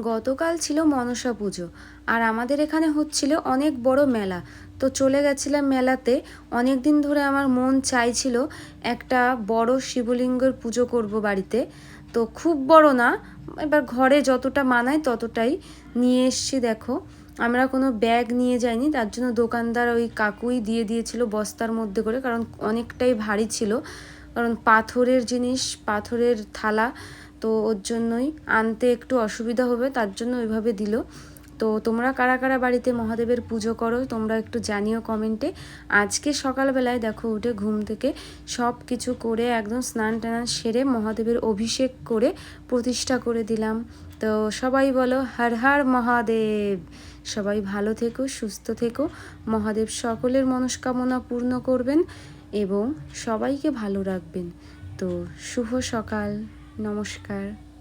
গতকাল ছিল মনসা পুজো, আর আমাদের এখানে হচ্ছিল অনেক বড় মেলা। তো চলে গেছিলাম মেলাতে। অনেক দিন ধরে আমার মন চাইছিল একটা বড় শিবলিঙ্গের পুজো করব বাড়িতে। তো খুব বড় না, এবার ঘরে যতটা মানায় ততটাই নিয়ে এসছি। দেখো, আমরা কোনো ব্যাগ নিয়ে যাইনি, তার জন্য দোকানদার ওই কাকুই দিয়ে দিয়েছিল বস্তার মধ্যে করে, কারণ অনেকটাই ভারী ছিল। কারণ পাথরের জিনিস, পাথরের থালা, তো ওর জন্যই আনতে একটু অসুবিধা হবে, তার জন্য ওইভাবে দিল। তো তোমরা কারা কারা বাড়িতে মহাদেবের পুজো করো তোমরা একটু জানিও কমেন্টে। আজকে সকালবেলায় দেখো উঠে ঘুম থেকে সব কিছু করে একদম স্নান টান সেরে মহাদেবের অভিষেক করে প্রতিষ্ঠা করে দিলাম। তো সবাই বলো হর হর মহাদেব। সবাই ভালো থেকো, সুস্থ থেকো। মহাদেব সকলের মনস্কামনা পূর্ণ করবেন এবং সবাইকে ভালো রাখবেন। তো শুভ সকাল, নমস্কার।